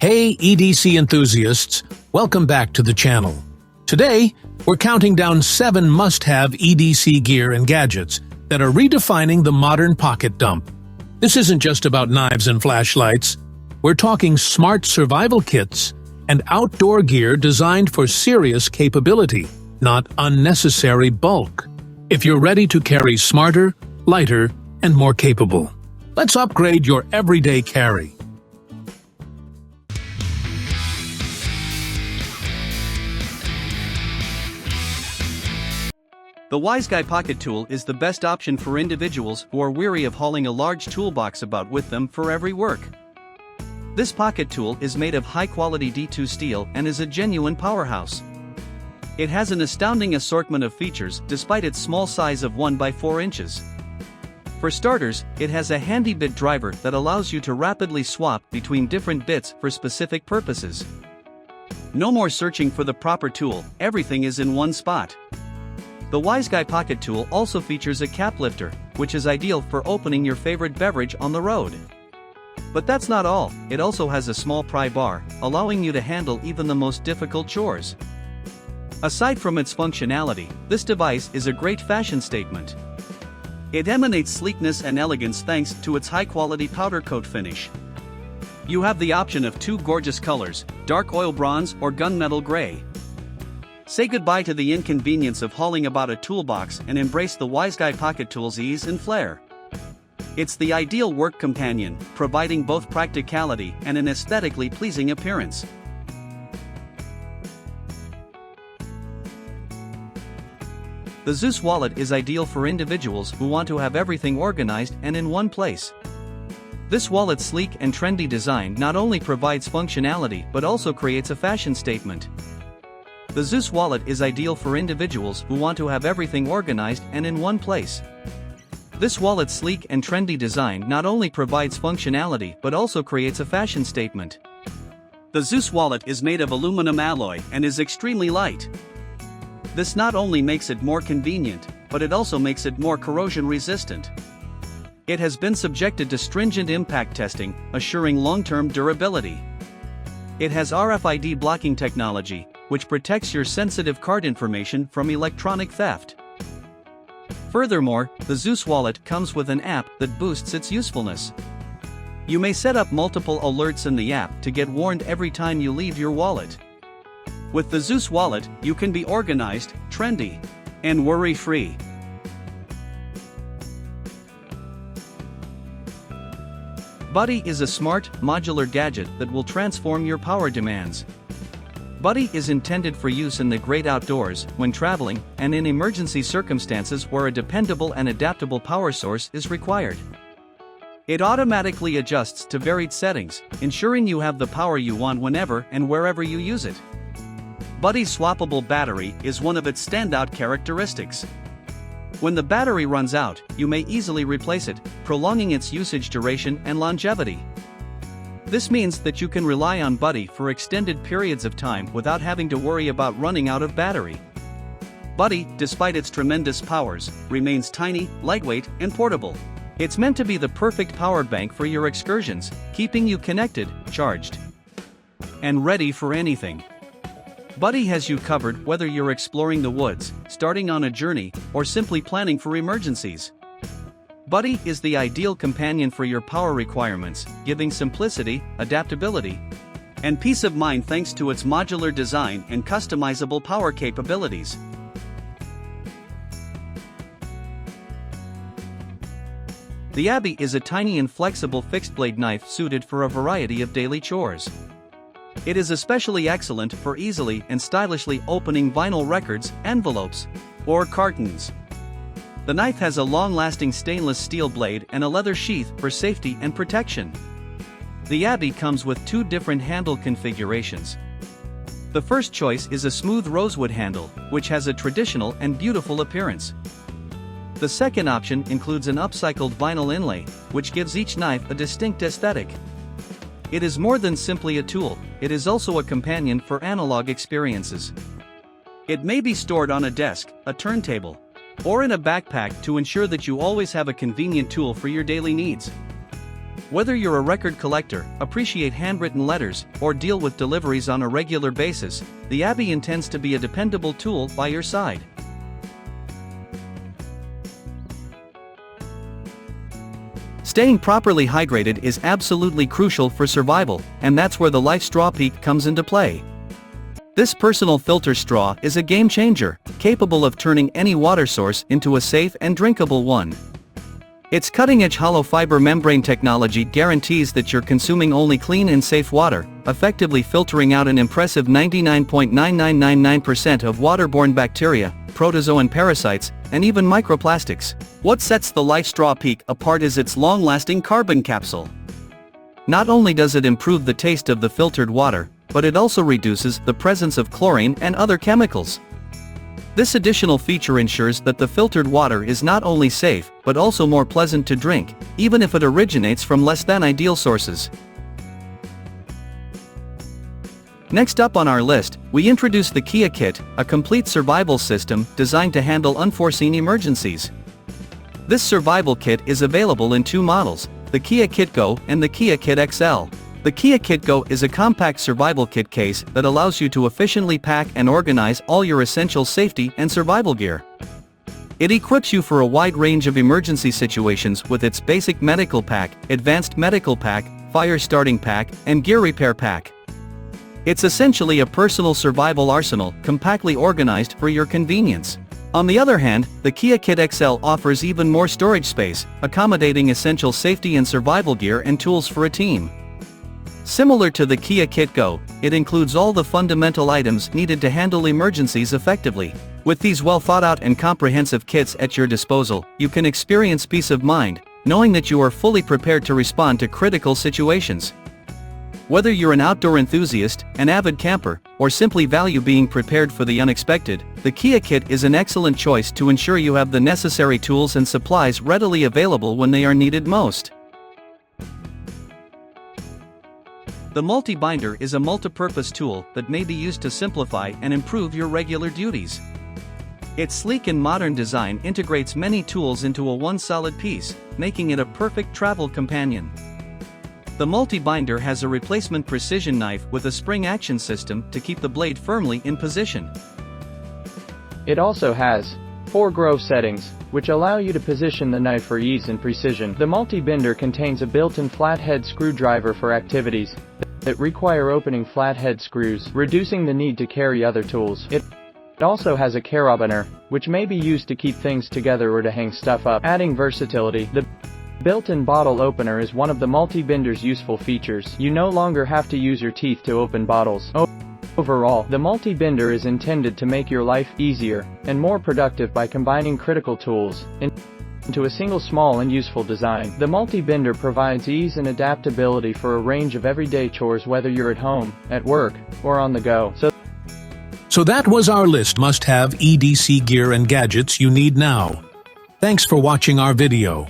Hey EDC enthusiasts, welcome back to the channel. Today, we're counting down 7 must-have EDC gear and gadgets that are redefining the modern pocket dump. This isn't just about knives and flashlights. We're talking smart survival kits and outdoor gear designed for serious capability, not unnecessary bulk. If you're ready to carry smarter, lighter, and more capable, let's upgrade your everyday carry. The Wise Guy Pocket Tool is the best option for individuals who are weary of hauling a large toolbox about with them for every work. This pocket tool is made of high-quality D2 steel and is a genuine powerhouse. It has an astounding assortment of features despite its small size of 1 by 4 inches. For starters, it has a handy bit driver that allows you to rapidly swap between different bits for specific purposes. No more searching for the proper tool, everything is in one spot. The Wise Guy Pocket Tool also features a cap lifter, which is ideal for opening your favorite beverage on the road. But that's not all, it also has a small pry bar, allowing you to handle even the most difficult chores. Aside from its functionality, this device is a great fashion statement. It emanates sleekness and elegance thanks to its high-quality powder coat finish. You have the option of 2 gorgeous colors, dark oil bronze or gunmetal gray. Say goodbye to the inconvenience of hauling about a toolbox and embrace the Wise Guy Pocket Tool's ease and flair. It's the ideal work companion, providing both practicality and an aesthetically pleasing appearance. The Zeus Wallet is ideal for individuals who want to have everything organized and in one place. This wallet's sleek and trendy design not only provides functionality but also creates a fashion statement. The Zeus Wallet is ideal for individuals who want to have everything organized and in one place. This wallet's sleek and trendy design not only provides functionality but also creates a fashion statement. The Zeus Wallet is made of aluminum alloy and is extremely light. This not only makes it more convenient, but it also makes it more corrosion resistant. It has been subjected to stringent impact testing, assuring long-term durability. It has RFID blocking technology, which protects your sensitive card information from electronic theft. Furthermore, the Zeus Wallet comes with an app that boosts its usefulness. You may set up multiple alerts in the app to get warned every time you leave your wallet. With the Zeus Wallet, you can be organized, trendy, and worry-free. Buddie is a smart, modular gadget that will transform your power demands. Buddie is intended for use in the great outdoors, when traveling, and in emergency circumstances where a dependable and adaptable power source is required. It automatically adjusts to varied settings, ensuring you have the power you want whenever and wherever you use it. Buddie's swappable battery is one of its standout characteristics. When the battery runs out, you may easily replace it, prolonging its usage duration and longevity. This means that you can rely on Buddie for extended periods of time without having to worry about running out of battery. Buddie, despite its tremendous powers, remains tiny, lightweight, and portable. It's meant to be the perfect power bank for your excursions, keeping you connected, charged, and ready for anything. Buddie has you covered whether you're exploring the woods, starting on a journey, or simply planning for emergencies. Buddie is the ideal companion for your power requirements, giving simplicity, adaptability, and peace of mind thanks to its modular design and customizable power capabilities. The Abbey is a tiny and flexible fixed-blade knife suited for a variety of daily chores. It is especially excellent for easily and stylishly opening vinyl records, envelopes, or cartons. The knife has a long-lasting stainless steel blade and a leather sheath for safety and protection. The Abbey comes with 2 different handle configurations. The first choice is a smooth rosewood handle, which has a traditional and beautiful appearance. The second option includes an upcycled vinyl inlay, which gives each knife a distinct aesthetic. It is more than simply a tool, it is also a companion for analog experiences. It may be stored on a desk, a turntable, or in a backpack to ensure that you always have a convenient tool for your daily needs. Whether you're a record collector, appreciate handwritten letters, or deal with deliveries on a regular basis, the Abbey intends to be a dependable tool by your side. Staying properly hydrated is absolutely crucial for survival, and that's where the Lifestraw Peak comes into play. This personal filter straw is a game changer, capable of turning any water source into a safe and drinkable one. Its cutting-edge hollow fiber membrane technology guarantees that you're consuming only clean and safe water, effectively filtering out an impressive 99.9999% of waterborne bacteria, protozoan parasites, and even microplastics. What sets the Lifestraw Peak apart is its long-lasting carbon capsule. Not only does it improve the taste of the filtered water, but it also reduces the presence of chlorine and other chemicals. This additional feature ensures that the filtered water is not only safe, but also more pleasant to drink, even if it originates from less than ideal sources. Next up on our list, we introduce the Kea Kit, a complete survival system designed to handle unforeseen emergencies. This survival kit is available in two models, the Kea Kit Go and the Kea Kit XL. The Kea Kit Go is a compact survival kit case that allows you to efficiently pack and organize all your essential safety and survival gear. It equips you for a wide range of emergency situations with its basic medical pack, advanced medical pack, fire starting pack, and gear repair pack. It's essentially a personal survival arsenal, compactly organized for your convenience. On the other hand, the Kea Kit XL offers even more storage space, accommodating essential safety and survival gear and tools for a team. Similar to the Kea Kit Go, it includes all the fundamental items needed to handle emergencies effectively. With these well thought out and comprehensive kits at your disposal, you can experience peace of mind, knowing that you are fully prepared to respond to critical situations. Whether you're an outdoor enthusiast, an avid camper, or simply value being prepared for the unexpected, the Kea Kit is an excellent choice to ensure you have the necessary tools and supplies readily available when they are needed most. The MUL.TI.BINER is a multi-purpose tool that may be used to simplify and improve your regular duties. Its sleek and modern design integrates many tools into a one solid piece, making it a perfect travel companion. The MUL.TI.BINER has a replacement precision knife with a spring action system to keep the blade firmly in position. It also has 4 groove settings, which allow you to position the knife for ease and precision. The MUL.TI.BINER contains a built-in flathead screwdriver for activities that require opening flathead screws, reducing the need to carry other tools. It also has a carabiner, which may be used to keep things together or to hang stuff up, adding versatility. The built-in bottle opener is one of the MUL.TI.BINER's useful features. You no longer have to use your teeth to open bottles. Overall, the MUL.TI.BINER is intended to make your life easier and more productive by combining critical tools into a single small and useful design. The MUL.TI.BINER provides ease and adaptability for a range of everyday chores, whether you're at home, at work, or on the go. So that was our list must-have EDC gear and gadgets you need now. Thanks for watching our video.